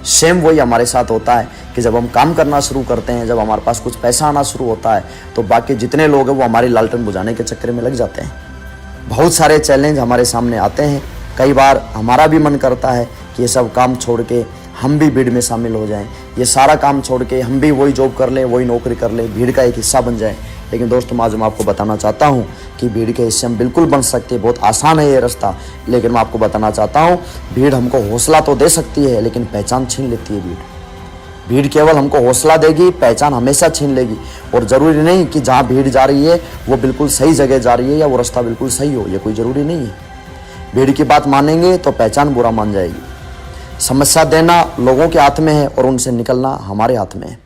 सेम वही हमारे साथ होता है कि जब हम काम करना शुरू करते हैं, जब हमारे पास कुछ पैसा आना शुरू होता है तो बाकी जितने लोग हैं वो हमारी लालटेन बुझाने के चक्कर में लग जाते हैं। बहुत सारे चैलेंज हमारे सामने आते हैं। कई बार हमारा भी मन करता है कि ये सब काम छोड़ के हम भी भीड़ में शामिल हो जाएं, ये सारा काम छोड़ के हम भी वही जॉब कर लें, वही नौकरी कर लें, भीड़ का एक हिस्सा बन जाएं। लेकिन दोस्तों आज मैं आपको बताना चाहता हूँ कि भीड़ के हिस्से हम बिल्कुल बन सकते हैं। बहुत आसान है ये रास्ता, लेकिन मैं आपको बताना चाहता हूँ भीड़ हमको हौसला तो दे सकती है लेकिन पहचान छीन लेती है। भीड़ केवल हमको हौसला देगी, पहचान हमेशा छीन लेगी। और ज़रूरी नहीं कि जहाँ भीड़ जा रही है वो बिल्कुल सही जगह जा रही है या वो रास्ता बिल्कुल सही हो, ये कोई ज़रूरी नहीं है। भीड़ की बात मानेंगे तो पहचान बुरा मान जाएगी। समस्या देना लोगों के हाथ में है और उनसे निकलना हमारे हाथ में है।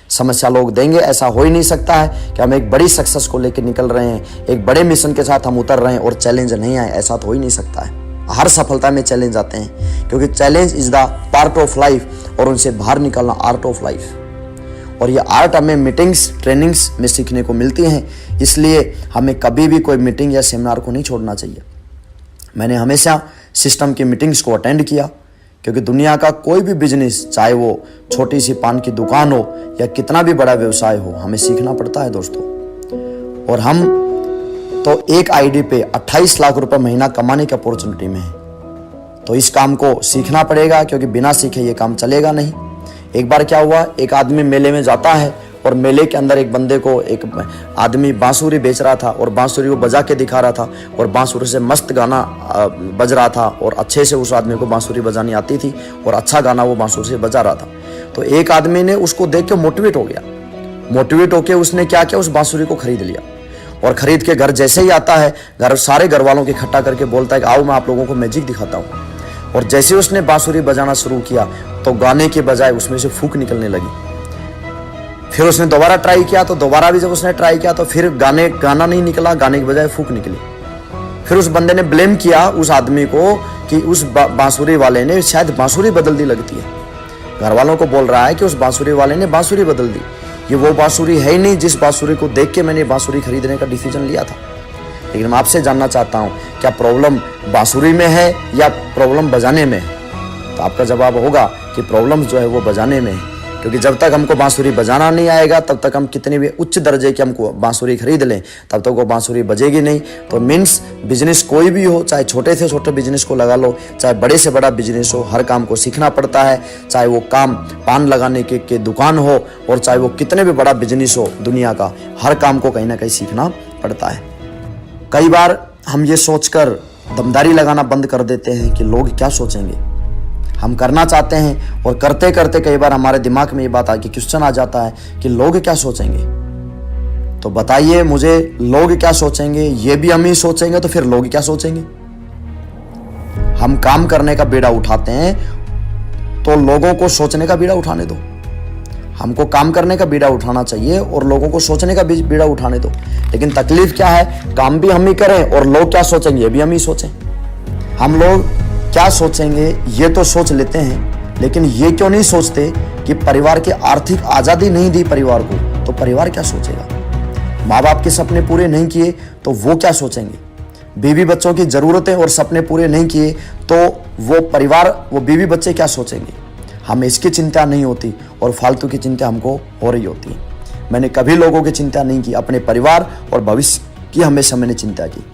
समस्या लोग देंगे, ऐसा हो ही नहीं सकता है कि हम एक बड़ी सक्सेस को लेकर निकल रहे हैं, एक बड़े मिशन के साथ हम उतर रहे हैं और चैलेंज नहीं आए, ऐसा तो हो ही नहीं सकता है। हर सफलता में चैलेंज आते हैं क्योंकि challenge is the part of life और उनसे बाहर निकलना आर्ट ऑफ लाइफ। और ये आर्ट हमें मीटिंग्स ट्रेनिंग्स में सीखने को मिलती हैं, इसलिए हमें कभी भी कोई मीटिंग या सेमिनार को नहीं छोड़ना चाहिए। मैंने हमेशा सिस्टम की मीटिंग्स को अटेंड किया क्योंकि दुनिया का कोई भी बिजनेस, चाहे वो छोटी सी पान की दुकान हो या कितना भी बड़ा व्यवसाय हो, हमें सीखना पड़ता है दोस्तों। और हम तो एक आईडी पे 28 लाख रुपए महीना कमाने की अपॉर्चुनिटी में है, तो इस काम को सीखना पड़ेगा, क्योंकि बिना सीखे ये काम चलेगा नहीं। एक बार क्या हुआ, एक आदमी मेले में जाता है और मेले के अंदर एक बंदे को एक आदमी बांसुरी बेच रहा था और बांसुरी को बजा के दिखा रहा था और बांसुरी से मस्त गाना बज रहा था और अच्छे से उस आदमी को बांसुरी बजानी आती थी और अच्छा गाना वो बांसुरी से बजा रहा था। तो एक आदमी ने उसको देख के मोटिवेट हो गया। मोटिवेट होकर उसने क्या किया, उस बांसुरी को खरीद लिया और खरीद के घर जैसे ही आता है, घर सारे घर वालों को इकट्ठा करके बोलता है कि आओ मैं आप लोगों को मैजिक दिखाता हूँ। और जैसे उसने बांसुरी बजाना शुरू किया तो गाने के बजाय उसमें से फूंक निकलने लगी। फिर उसने दोबारा ट्राई किया, तो दोबारा भी जब उसने ट्राई किया तो फिर गाना नहीं निकला, गाने के बजाय फूंक निकली। फिर उस बंदे ने ब्लेम किया उस आदमी को कि उस बांसुरी वाले ने शायद बांसुरी बदल दी लगती है। घर वालों को बोल रहा है कि उस बांसुरी वाले ने बांसुरी बदल दी, ये वो बांसुरी है ही नहीं जिस बांसुरी को देख के मैंने बांसुरी खरीदने का डिसीजन लिया था। लेकिन मैं आपसे जानना चाहता हूँ, क्या प्रॉब्लम बांसुरी में है या प्रॉब्लम बजाने में है? तो आपका जवाब होगा कि प्रॉब्लम जो है वो बजाने में है, क्योंकि जब तक हमको बांसुरी बजाना नहीं आएगा तब तक हम कितनी भी उच्च दर्जे की हमको बांसुरी खरीद लें, तब तक वो बांसुरी बजेगी नहीं। तो मीन्स बिजनेस कोई भी हो, चाहे छोटे से छोटे बिजनेस को लगा लो, चाहे बड़े से बड़ा बिजनेस हो, हर काम को सीखना पड़ता है। चाहे वो काम पान लगाने के दुकान हो और चाहे वो कितने भी बड़ा बिजनेस हो दुनिया का, हर काम को कहीं ना कहीं सीखना पड़ता है। कई बार हम ये सोचकर दमदारी लगाना बंद कर देते हैं कि लोग क्या सोचेंगे। हम करना चाहते हैं और करते करते कई बार हमारे दिमाग में ये बात आके क्वेश्चन आ जाता है कि लोग क्या सोचेंगे। तो बताइए मुझे, लोग क्या सोचेंगे? ये भी हम ही सोचेंगे तो फिर लोग क्या सोचेंगे? हम काम करने का बीड़ा उठाते हैं तो लोगों को सोचने का बीड़ा उठाने दो। हमको काम करने का बीड़ा उठाना चाहिए और लोगों को सोचने का बीड़ा उठाने दो। लेकिन तकलीफ क्या है, काम भी हम ही करें और लोग क्या सोचेंगे ये भी हम ही सोचें। हम लोग क्या सोचेंगे ये तो सोच लेते हैं, लेकिन ये क्यों नहीं सोचते कि परिवार की आर्थिक आजादी नहीं दी परिवार को तो परिवार क्या सोचेगा? माँ बाप के सपने पूरे नहीं किए तो वो क्या सोचेंगे? बीवी बच्चों की जरूरतें और सपने पूरे नहीं किए तो वो परिवार, वो बीवी बच्चे क्या सोचेंगे? हमें इसकी चिंता नहीं होती और फालतू की चिंता हमको हो रही होती है। मैंने कभी लोगों की चिंता नहीं की, अपने परिवार और भविष्य की हमेशा मैंने चिंता की।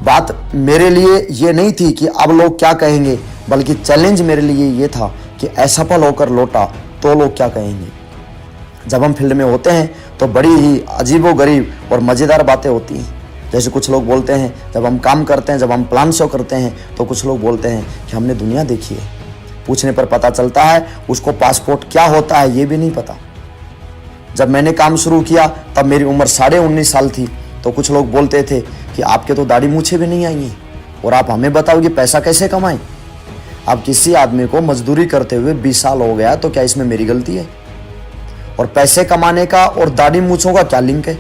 बात मेरे लिए ये नहीं थी कि अब लोग क्या कहेंगे, बल्कि चैलेंज मेरे लिए ये था कि असफल होकर लौटा तो लोग क्या कहेंगे। जब हम फील्ड में होते हैं तो बड़ी ही अजीबोगरीब और मज़ेदार बातें होती हैं। जैसे कुछ लोग बोलते हैं, जब हम काम करते हैं, जब हम प्लान शो करते हैं तो कुछ लोग बोलते हैं कि हमने दुनिया देखी है। पूछने पर पता चलता है उसको पासपोर्ट क्या होता है ये भी नहीं पता। जब मैंने काम शुरू किया तब मेरी उम्र 19.5 साल थी, तो कुछ लोग बोलते थे कि आपके तो दाढ़ी मूछें भी नहीं आई हैं और आप हमें बताओ कि पैसा कैसे कमाएं। अब किसी आदमी को मजदूरी करते हुए 20 साल हो गया तो क्या इसमें मेरी गलती है? और पैसे कमाने का और दाढ़ी मूछों का क्या लिंक है?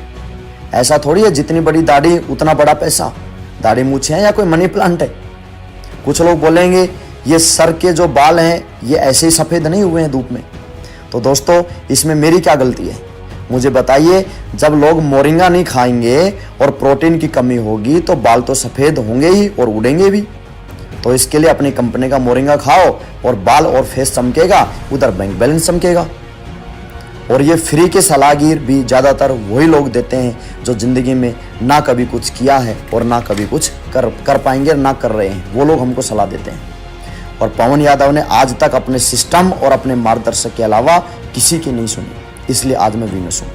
ऐसा थोड़ी है जितनी बड़ी दाढ़ी उतना बड़ा पैसा। दाढ़ी मूछें हैं या कोई मनी प्लांट है? कुछ लोग बोलेंगे ये सर के जो बाल हैं ये ऐसे ही सफ़ेद नहीं हुए हैं धूप में। तो दोस्तों इसमें मेरी क्या गलती है? मुझे बताइए, जब लोग मोरिंगा नहीं खाएंगे और प्रोटीन की कमी होगी तो बाल तो सफ़ेद होंगे ही और उड़ेंगे भी। तो इसके लिए अपनी कंपनी का मोरिंगा खाओ और बाल और फेस चमकेगा, उधर बैंक बैलेंस चमकेगा। और ये फ्री के सलाहगीर भी ज़्यादातर वही लोग देते हैं जो ज़िंदगी में ना कभी कुछ किया है और ना कभी कुछ कर पाएंगे, ना कर रहे हैं, वो लोग हमको सलाह देते हैं। और पवन यादव ने आज तक अपने सिस्टम और अपने मार्गदर्शक के अलावा किसी की नहीं सुनी, इसलिए आज मैं विनस हूँ।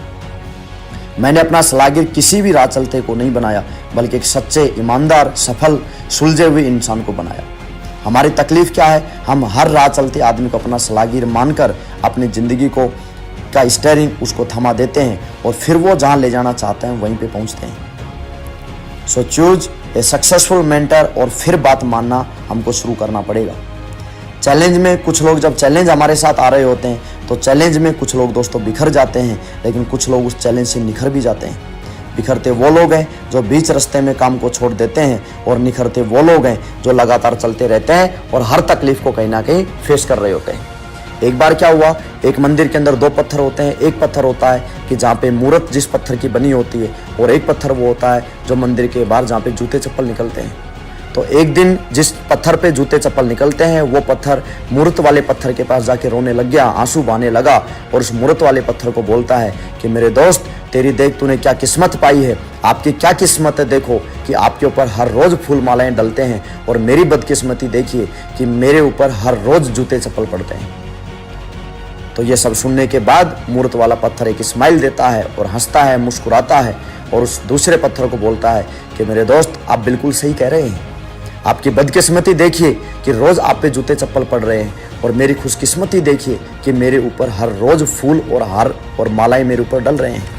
मैंने अपना सलाहगीर किसी भी राह चलते को नहीं बनाया, बल्कि एक सच्चे, ईमानदार, सफल, सुलझे हुए इंसान को बनाया। हमारी तकलीफ क्या है, हम हर राह चलते आदमी को अपना सलाहगीर मानकर अपनी ज़िंदगी को का स्टीयरिंग उसको थमा देते हैं और फिर वो जहाँ ले जाना चाहते हैं वहीं पे पहुँचते हैं। So choose a successful mentor और फिर बात मानना हमको शुरू करना पड़ेगा। चैलेंज में कुछ लोग, जब चैलेंज हमारे साथ आ रहे होते हैं तो चैलेंज में कुछ लोग दोस्तों बिखर जाते हैं, लेकिन कुछ लोग उस चैलेंज से निखर भी जाते हैं। बिखरते वो लोग हैं जो बीच रास्ते में काम को छोड़ देते हैं और निखरते वो लोग हैं जो लगातार चलते रहते हैं और हर तकलीफ को कहीं ना कहीं फेस कर रहे होते हैं। एक बार क्या हुआ, एक मंदिर के अंदर 2 पत्थर होते हैं। एक पत्थर होता है कि जहाँ पे मूर्त जिस पत्थर की बनी होती है, और एक पत्थर वो होता है जो मंदिर के बाहर जहाँ पे जूते चप्पल निकलते हैं। तो एक दिन जिस पत्थर पे जूते चप्पल निकलते हैं वो पत्थर मूर्त वाले पत्थर के पास जाके रोने लग गया, आंसू बहाने लगा और उस मूर्त वाले पत्थर को बोलता है कि मेरे दोस्त, तेरी देख तूने क्या किस्मत पाई है, आपकी क्या किस्मत है, देखो कि आपके ऊपर हर रोज फूल मालाएं डलते हैं और मेरी बदकिस्मती देखिए कि मेरे ऊपर हर रोज जूते चप्पल पड़ते हैं। तो ये सब सुनने के बाद मूर्त वाला पत्थर एक स्माइल देता है और हंसता है, मुस्कुराता है और उस दूसरे पत्थर को बोलता है कि मेरे दोस्त, आप बिल्कुल सही कह रहे हैं, आपकी बदकिस्मती देखिए कि रोज आप पे जूते चप्पल पड़ रहे हैं और मेरी खुशकिस्मती देखिए कि मेरे ऊपर हर रोज फूल और हार और मालाएं मेरे ऊपर डल रहे हैं।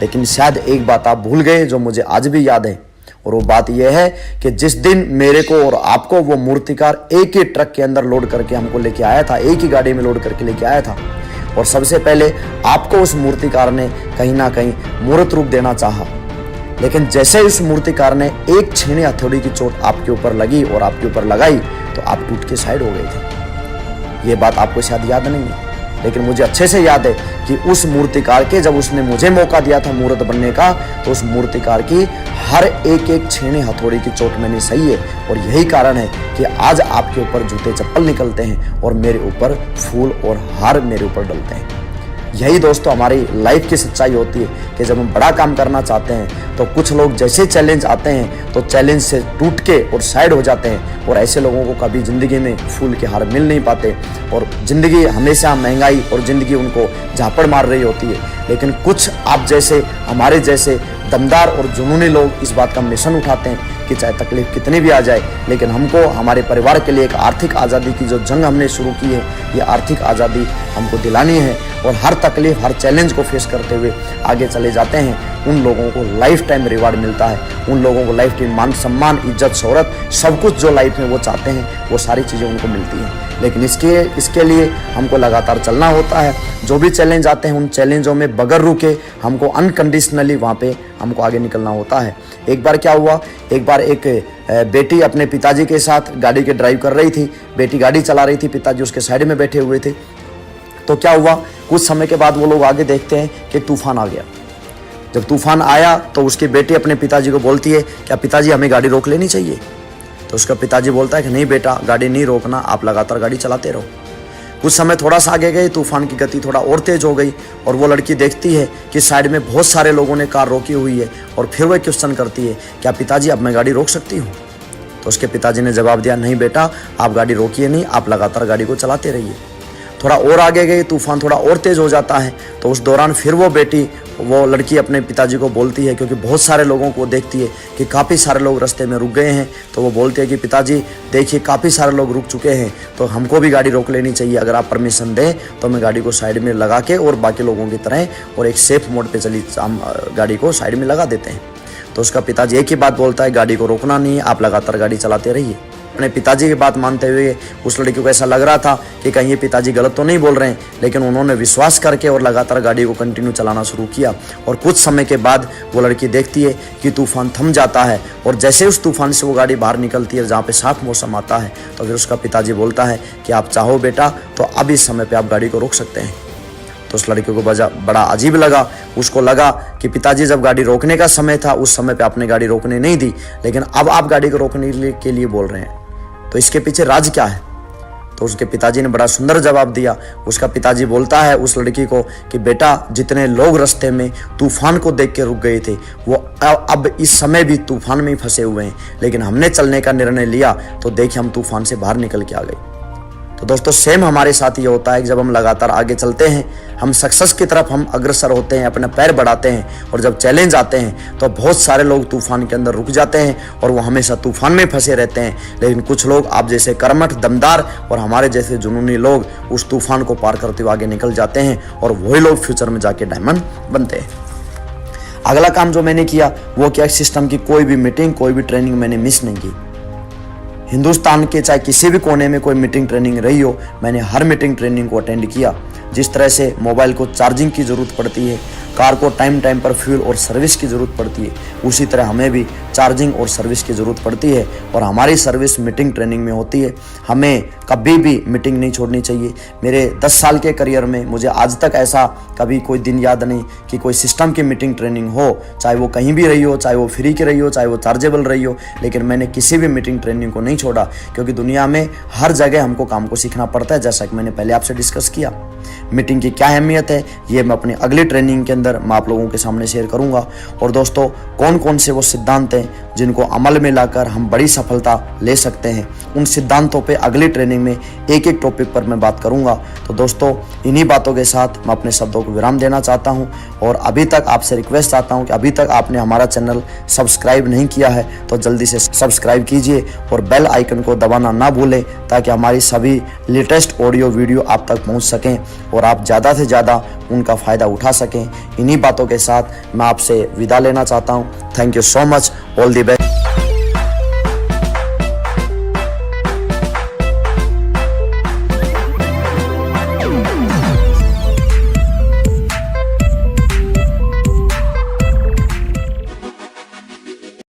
लेकिन शायद एक बात आप भूल गए जो मुझे आज भी याद है, और वो बात यह है कि जिस दिन मेरे को और आपको वो मूर्तिकार एक ही ट्रक के अंदर लोड करके हमको लेके आया था, एक ही गाड़ी में लोड करके लेके आया था, और सबसे पहले आपको उस मूर्तिकार ने कहीं ना कहीं मूर्त रूप देना चाहा, लेकिन जैसे उस मूर्तिकार ने एक छीनी हथौड़ी की चोट आपके ऊपर लगी और आपके ऊपर लगाई तो आप टूट के साइड हो गए थे। ये बात आपको शायद याद नहीं है, लेकिन मुझे अच्छे से याद है कि उस मूर्तिकार के जब उसने मुझे मौका दिया था मूर्त बनने का, तो उस मूर्तिकार की हर एक एक छीनी हथौड़ी की चोट मैंने सही है, और यही कारण है कि आज आपके ऊपर जूते चप्पल निकलते हैं और मेरे ऊपर फूल और हार मेरे ऊपर डलते हैं। यही दोस्तों हमारी लाइफ की सच्चाई होती है कि जब हम बड़ा काम करना चाहते हैं तो कुछ लोग जैसे चैलेंज आते हैं तो चैलेंज से टूट के और साइड हो जाते हैं, और ऐसे लोगों को कभी ज़िंदगी में फूल के हार मिल नहीं पाते और ज़िंदगी हमेशा महंगाई और ज़िंदगी उनको झापड़ मार रही होती है। लेकिन कुछ आप जैसे, हमारे जैसे दमदार और जुनूनी लोग इस बात का मिशन उठाते हैं कि चाहे तकलीफ कितनी भी आ जाए, लेकिन हमको हमारे परिवार के लिए एक आर्थिक आज़ादी की जो जंग हमने शुरू की है, ये आर्थिक आज़ादी हमको दिलानी है, और हर तकलीफ, हर चैलेंज को फेस करते हुए आगे चले जाते हैं। उन लोगों को लाइफ टाइम रिवार्ड मिलता है, उन लोगों को लाइफ टाइम मान सम्मान, इज्जत, शोहरत, सब कुछ जो लाइफ में वो चाहते हैं वो सारी चीज़ें उनको मिलती हैं। लेकिन इसके लिए हमको लगातार चलना होता है। जो भी चैलेंज आते हैं उन चैलेंजों में बगैर रुके हमको अनकंडीशनली वहाँ पे हमको आगे निकलना होता है। एक बार क्या हुआ, एक बार एक बेटी अपने पिताजी के साथ गाड़ी के ड्राइव कर रही थी, बेटी गाड़ी चला रही थी, पिताजी उसके साइड में बैठे हुए थे। तो क्या हुआ, कुछ समय के बाद वो लोग आगे देखते हैं कि तूफान आ गया। जब तूफान आया तो उसकी बेटी अपने पिताजी को बोलती है, क्या पिताजी हमें गाड़ी रोक लेनी चाहिए? तो उसका पिताजी बोलता है कि नहीं बेटा, गाड़ी नहीं रोकना, आप लगातार गाड़ी चलाते रहो। कुछ समय थोड़ा सा आगे गए, तूफान की गति थोड़ा और तेज हो गई और वो लड़की देखती है कि साइड में बहुत सारे लोगों ने कार रोकी हुई है, और फिर वह क्वेश्चन करती है, क्या पिताजी अब मैं गाड़ी रोक सकती हूँ? तो उसके पिताजी ने जवाब दिया, नहीं बेटा, आप गाड़ी रोकिए नहीं, आप लगातार गाड़ी को चलाते रहिए। थोड़ा और आगे गए, तूफान थोड़ा और तेज हो जाता है, तो उस दौरान फिर वो लड़की अपने पिताजी को बोलती है, क्योंकि बहुत सारे लोगों को देखती है कि काफ़ी सारे लोग रास्ते में रुक गए हैं, तो वो बोलती है कि पिताजी देखिए काफ़ी सारे लोग रुक चुके हैं, तो हमको भी गाड़ी रोक लेनी चाहिए, अगर आप परमिशन दें तो मैं गाड़ी को साइड में लगा के और बाकी लोगों की तरह और एक सेफ मोड पे हम गाड़ी को साइड में लगा देते हैं। तो उसका पिताजी एक ही बात बोलता है, गाड़ी को रोकना नहीं है, आप लगातार गाड़ी चलाते रहिए। अपने पिताजी की बात मानते हुए उस लड़की को ऐसा लग रहा था कि कहीं ये पिताजी गलत तो नहीं बोल रहे हैं, लेकिन उन्होंने विश्वास करके और लगातार गाड़ी को कंटिन्यू चलाना शुरू किया। और कुछ समय के बाद वो लड़की देखती है कि तूफान थम जाता है, और जैसे उस तूफान से वो गाड़ी बाहर निकलती है जहाँ पे साफ मौसम आता है, तो फिर उसका पिताजी बोलता है कि आप चाहो बेटा तो अब इस समय पर आप गाड़ी को रोक सकते हैं। तो उस लड़के को बड़ा अजीब लगा, उसको लगा कि पिताजी जब गाड़ी रोकने का समय था उस समय पे आपने गाड़ी रोकने नहीं दी, लेकिन अब आप गाड़ी को रोकने के लिए बोल रहे हैं, तो इसके पीछे राज क्या है? तो उसके पिताजी ने बड़ा सुंदर जवाब दिया। उसका पिताजी बोलता है उस लड़की को कि बेटा, जितने लोग रास्ते में तूफान को देख के रुक गए थे वो अब इस समय भी तूफान में ही फंसे हुए हैं, लेकिन हमने चलने का निर्णय लिया तो देखिए हम तूफान से बाहर निकल के आ गए। तो दोस्तों सेम हमारे साथ ये होता है कि जब हम लगातार आगे चलते हैं, हम सक्सेस की तरफ हम अग्रसर होते हैं, अपना पैर बढ़ाते हैं, और जब चैलेंज आते हैं तो बहुत सारे लोग तूफान के अंदर रुक जाते हैं और वो हमेशा तूफान में फंसे रहते हैं। लेकिन कुछ लोग आप जैसे कर्मठ, दमदार और हमारे जैसे जुनूनी लोग उस तूफान को पार करते हुए आगे निकल जाते हैं, और वही लोग फ्यूचर में जाके डायमंड बनते हैं। अगला काम जो मैंने किया वो क्या, सिस्टम की कोई भी मीटिंग, कोई भी ट्रेनिंग मैंने मिस नहीं की। हिंदुस्तान के चाहे किसी भी कोने में कोई मीटिंग ट्रेनिंग रही हो, मैंने हर मीटिंग ट्रेनिंग को अटेंड किया। जिस तरह से मोबाइल को चार्जिंग की ज़रूरत पड़ती है, कार को टाइम टाइम पर फ्यूल और सर्विस की ज़रूरत पड़ती है, उसी तरह हमें भी चार्जिंग और सर्विस की ज़रूरत पड़ती है। और हमारी सर्विस मीटिंग ट्रेनिंग में होती है। हमें कभी भी मीटिंग नहीं छोड़नी चाहिए। मेरे 10 साल के करियर में मुझे आज तक ऐसा कभी कोई दिन याद नहीं कि कोई सिस्टम की मीटिंग ट्रेनिंग हो, चाहे वो कहीं भी रही हो, चाहे वो फ्री की रही हो, चाहे वो चार्जेबल रही हो, लेकिन मैंने किसी भी मीटिंग ट्रेनिंग को नहीं छोड़ा, क्योंकि दुनिया में हर जगह हमको काम को सीखना पड़ता है। जैसा कि मैंने पहले आपसे डिस्कस किया, मीटिंग की क्या अहमियत है ये मैं अपनी अगली ट्रेनिंग के अंदर मैं आप लोगों के सामने शेयर करूंगा। और दोस्तों, कौन कौन से वो सिद्धांत हैं जिनको अमल में लाकर हम बड़ी सफलता ले सकते हैं, उन सिद्धांतों पे अगली ट्रेनिंग में एक एक टॉपिक पर मैं बात करूंगा। तो दोस्तों, इन्हीं बातों के साथ मैं अपने शब्दों को विराम देना चाहता हूं और अभी तक आपसे रिक्वेस्ट चाहता हूं कि अभी तक आपने हमारा चैनल सब्सक्राइब नहीं किया है तो जल्दी से सब्सक्राइब कीजिए और बेल आइकन को दबाना ना भूलें, ताकि हमारी सभी लेटेस्ट ऑडियो वीडियो आप तक पहुंच सकें और आप ज़्यादा से ज़्यादा उनका फ़ायदा उठा सकें। इन्हीं बातों के साथ मैं आपसे विदा लेना चाहता हूं। Thank you so much, all the best.